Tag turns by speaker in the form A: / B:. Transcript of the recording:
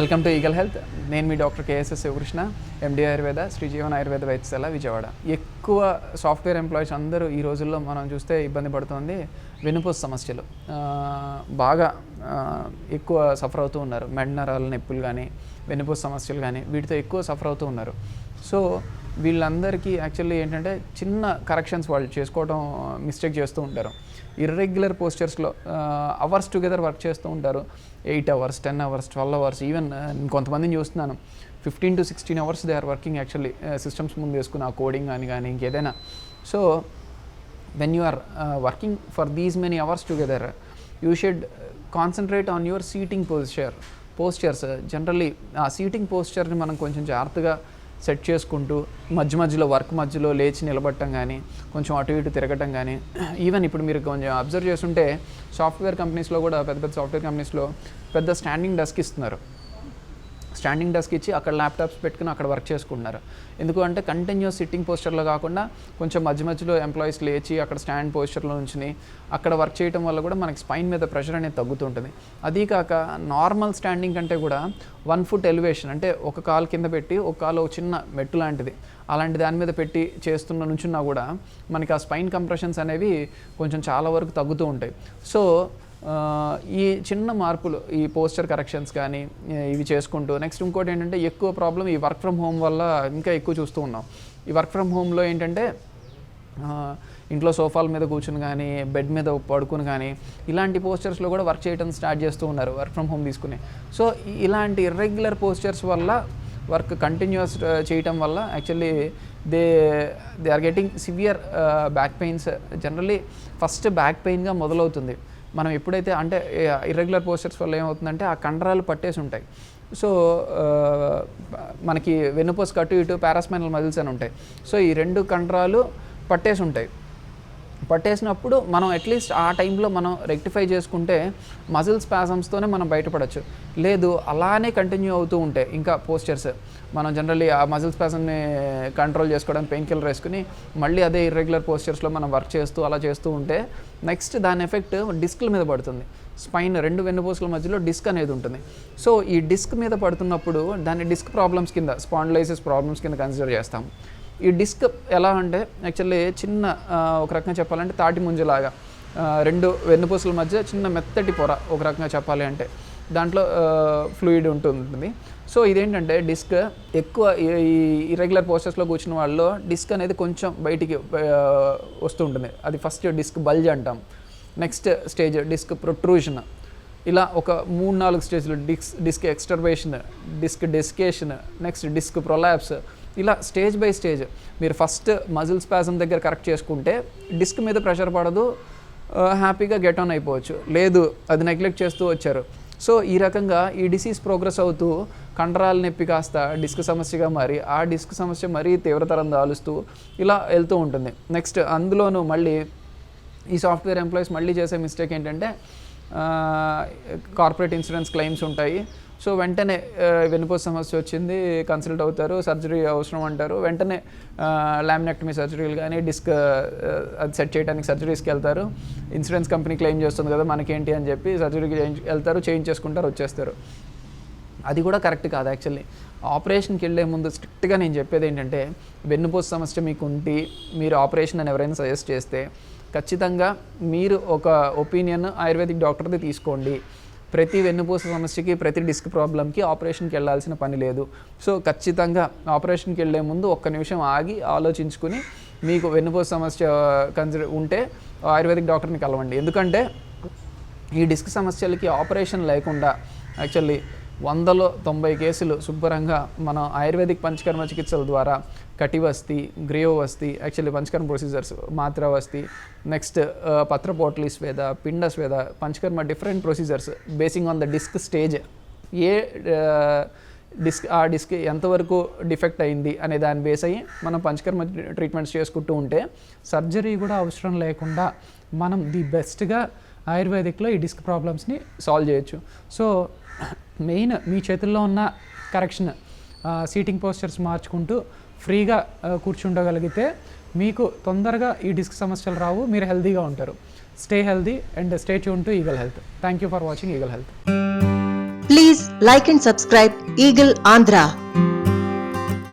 A: Welcome to eagle health. నేను మీ doctor KSS Sivakrishna, ఎండి ఆయుర్వేద, శ్రీజీవన్ ఆయుర్వేద వైద్యశాల, విజయవాడ. ఎక్కువ సాఫ్ట్వేర్ ఎంప్లాయీస్ అందరూ ఈ రోజుల్లో మనం చూస్తే ఇబ్బంది పడుతుంది వెన్నుపూస సమస్యలు. బాగా ఎక్కువ సఫర్ అవుతూ ఉన్నారు. మెడ నరాల నొప్పులు కానీ, వెన్నుపూస సమస్యలు కానీ, వీటితో ఎక్కువ సఫర్ అవుతూ ఉన్నారు. సో వీళ్ళందరికీ యాక్చువల్లీ ఏంటంటే చిన్న కరెక్షన్స్ వాళ్ళు చేసుకోవడం మిస్టేక్ చేస్తూ ఉంటారు. ఇర్రెగ్యులర్ పోస్చర్స్లో అవర్స్ టుగెదర్ వర్క్ చేస్తూ ఉంటారు. 8 hours, 10 hours, 12 hours, ఈవెన్ కొంతమందిని చూస్తున్నాను 15 to 16 hours they are working actually systems ముందు వేసుకుని ఆ కోడింగ్ కానీ ఇంకేదైనా. So when you are working for these many hours together you should concentrate on your sitting postures. Generally ఆ సీటింగ్ పోస్చర్ని మనం కొంచెం జాగ్రత్తగా సెట్ చేసుకుంటూ మధ్యలో వర్క్ మధ్యలో లేచి నిలబడటం కానీ, కొంచెం అటు ఇటు తిరగటం కానీ, ఈవెన్ ఇప్పుడు మీరు కొంచెం అబ్జర్వ్ చేస్తుంటే సాఫ్ట్వేర్ కంపెనీస్లో కూడా పెద్ద సాఫ్ట్వేర్ కంపెనీస్లో పెద్ద స్టాండింగ్ డెస్క్ ఇస్తున్నారు. స్టాండింగ్ డెస్క్ ఇచ్చి అక్కడ ల్యాప్టాప్స్ పెట్టుకుని అక్కడ వర్క్ చేసుకుంటున్నారు. ఎందుకు అంటే కంటిన్యూస్ సిట్టింగ్ పోస్చర్లో కాకుండా కొంచెం మధ్యలో ఎంప్లాయీస్ లేచి అక్కడ స్టాండ్ పోస్చర్లో నుంచి అక్కడ వర్క్ చేయడం వల్ల కూడా మనకి స్పైన్ మీద ప్రెషర్ అనేది తగ్గుతుంటుంది. అదీ కాక నార్మల్ స్టాండింగ్ కంటే కూడా 1 foot ఎలివేషన్, అంటే ఒక కాలు కింద పెట్టి ఒక కాలు చిన్న మెట్టు లాంటిది అలాంటి దాని మీద పెట్టి నుంచున్నా కూడా మనకి ఆ స్పైన్ కంప్రెషన్స్ అనేవి కొంచెం చాలా వరకు తగ్గుతూ ఉంటాయి. సో ఈ చిన్న మార్పులు, ఈ పోస్చర్ కరెక్షన్స్ కానీ ఇవి చేసుకుంటూ, నెక్స్ట్ ఇంకోటి ఏంటంటే ఎక్కువ ప్రాబ్లం ఈ వర్క్ ఫ్రమ్ హోమ్ వల్ల ఇంకా ఎక్కువ చూస్తూ ఉన్నాం. ఈ వర్క్ ఫ్రమ్ హోమ్లో ఏంటంటే ఇంట్లో సోఫాల మీద కూర్చుని కానీ, బెడ్ మీద పడుకుని కానీ, ఇలాంటి పోస్చర్స్లో కూడా వర్క్ చేయడం స్టార్ట్ చేస్తూ ఉన్నారు వర్క్ ఫ్రమ్ హోమ్ తీసుకుని. సో ఇలాంటి ఇర్రెగ్యులర్ పోస్చర్స్ వల్ల వర్క్ కంటిన్యూస్ చేయటం వల్ల actually they are getting severe back pains. Generally first back పెయిన్గా మొదలవుతుంది. మనం ఎప్పుడైతే అంటే ఇర్రెగ్యులర్ పోస్చర్స్ వల్ల ఏమవుతుందంటే ఆ కండరాలు పట్టేసి ఉంటాయి. సో మనకి వెన్నుపూస కటు ఇటు పారాస్పైనల్ మజిల్స్ అని ఉంటాయి. సో ఈ 2 కండరాలు పట్టేసి ఉంటాయి. పట్టేసినప్పుడు మనం అట్లీస్ట్ ఆ టైంలో మనం రెక్టిఫై చేసుకుంటే మజిల్ స్పాజమ్స్తోనే మనం బయటపడవచ్చు. లేదు అలానే కంటిన్యూ అవుతూ ఉంటే ఇంకా పోస్చర్స్, మనం జనరల్లీ ఆ మజిల్ స్పాజమ్ని కంట్రోల్ చేసుకోవడానికి పెయిన్ కిల్లర్ వేసుకుని మళ్ళీ అదే ఇర్రెగ్యులర్ పోస్చర్స్లో మనం వర్క్ చేస్తూ ఉంటే నెక్స్ట్ దాని ఎఫెక్ట్ డిస్క్ల మీద పడుతుంది. స్పైన్ 2 వెన్నుపూసల మధ్యలో డిస్క్ అనేది ఉంటుంది. సో ఈ డిస్క్ మీద పడుతున్నప్పుడు దాన్ని డిస్క్ ప్రాబ్లమ్స్ కింద, స్పాండిలైసిస్ ప్రాబ్లమ్స్ కింద కన్సిడర్ చేస్తాం. ఈ డిస్క్ ఎలా అంటే యాక్చువల్లీ చిన్న ఒక రకంగా చెప్పాలంటే తాటి ముంజలాగా 2 వెన్నుపూసల మధ్య చిన్న మెత్తటి పొర, ఒక రకంగా చెప్పాలి అంటే దాంట్లో ఫ్లూయిడ్ ఉంటుంది. సో ఇదేంటంటే డిస్క్ ఎక్కువ ఈ ఇర్రెగ్యులర్ పోస్చర్స్లో కూర్చున్న వాళ్ళలో డిస్క్ అనేది కొంచెం బయటికి వస్తూ ఉంటుంది. అది ఫస్ట్ డిస్క్ బల్జ్ అంటాం. Next stage disc protrusion. ఇలా ఒక 3-4 స్టేజ్లు disc extrusion, disc desiccation, next disc prolapse, ఇలా స్టేజ్ బై స్టేజ్ మీరు ఫస్ట్ మజిల్ స్పాజమ్ దగ్గర కరెక్ట్ చేసుకుంటే డిస్క్ మీద ప్రెషర్ పడదు, హ్యాపీగా గెట్ ఆన్ అయిపోవచ్చు. లేదు అది నెగ్లెక్ట్ చేస్తూ వచ్చారు. సో ఈ రకంగా ఈ డిసీజ్ ప్రోగ్రెస్ అవుతూ కండరాల నొప్పి కాస్త డిస్క్ సమస్యగా మారి ఆ డిస్క్ సమస్య మరీ తీవ్రతరం దాలుస్తూ ఇలా వెళ్తూ ఉంటుంది. నెక్స్ట్ అందులోనూ మళ్ళీ ఈ సాఫ్ట్వేర్ ఎంప్లాయీస్ మళ్ళీ చేసే మిస్టేక్ ఏంటంటే కార్పొరేట్ ఇన్సూరెన్స్ క్లెయిమ్స్ ఉంటాయి. సో వెంటనే వెన్నుపూస సమస్య వచ్చింది, కన్సల్ట్ అవుతారు, సర్జరీ అవసరం అంటారు, వెంటనే లామినెక్టమీ సర్జరీలు కానీ డిస్క్ అది సెట్ చేయడానికి సర్జరీస్కి వెళ్తారు. ఇన్సూరెన్స్ కంపెనీ క్లెయిమ్ చేస్తుంది కదా మనకేంటి అని చెప్పి సర్జరీకి వెళ్తారు, చేయించేసుకుంటారు, వచ్చేస్తారు. అది కూడా కరెక్ట్ కాదు. యాక్చువల్లీ ఆపరేషన్కి వెళ్ళే ముందు స్ట్రిక్ట్గా నేను చెప్పేది ఏంటంటే వెన్నుపూస సమస్య మీకు ఉండి మీరు ఆపరేషన్ అని ఎవరైనా సజెస్ట్ చేస్తే ఖచ్చితంగా మీరు ఒక ఒపీనియన్ ఆయుర్వేదిక్ డాక్టర్ది తీసుకోండి. ప్రతి వెన్నుపూస సమస్యకి, ప్రతి డిస్క్ ప్రాబ్లంకి ఆపరేషన్కి వెళ్ళాల్సిన పని లేదు. సో ఖచ్చితంగా ఆపరేషన్కి వెళ్ళే ముందు 1 నిమిషం ఆగి ఆలోచించుకుని మీకు వెన్నుపూస సమస్య ఉంటే ఆయుర్వేదిక్ డాక్టర్ని కలవండి. ఎందుకంటే ఈ డిస్క్ సమస్యలకి ఆపరేషన్ లేకుండా యాక్చువల్లీ 100లో 90 కేసులు శుభ్రంగా మనం ఆయుర్వేదిక్ పంచకర్మ చికిత్సల ద్వారా Kativasti, Grivavasti, actually panchakarma procedures, Matravasti, next Patrapotli sweda, pinda sweda, panchakarma different procedures basing on the disc stage, ఏ ఆ డిస్క్ ఎంతవరకు డిఫెక్ట్ అయింది అనే దాన్ని బేస్ అయ్యి మనం పంచకర్మ ట్రీట్మెంట్స్ చేసుకుంటూ ఉంటే సర్జరీ కూడా అవసరం లేకుండా మనం ది బెస్ట్గా ఆయుర్వేదిక్లో ఈ డిస్క్ ప్రాబ్లమ్స్ని సాల్వ్ చేయొచ్చు. సో మెయిన్ మీ చేతుల్లో ఉన్న కరెక్షన్, సీటింగ్ పోస్చర్స్ మార్చుకుంటూ ఫ్రీగా కూర్చుండగలిగితే మీకు తొందరగా ఈ డిస్క్ సమస్యలు రావు, మీరు హెల్తీగా ఉంటారు. Stay healthy and stay tune to eagle health. Thank you for watching eagle health.
B: Please like and subscribe Eagle Andhra.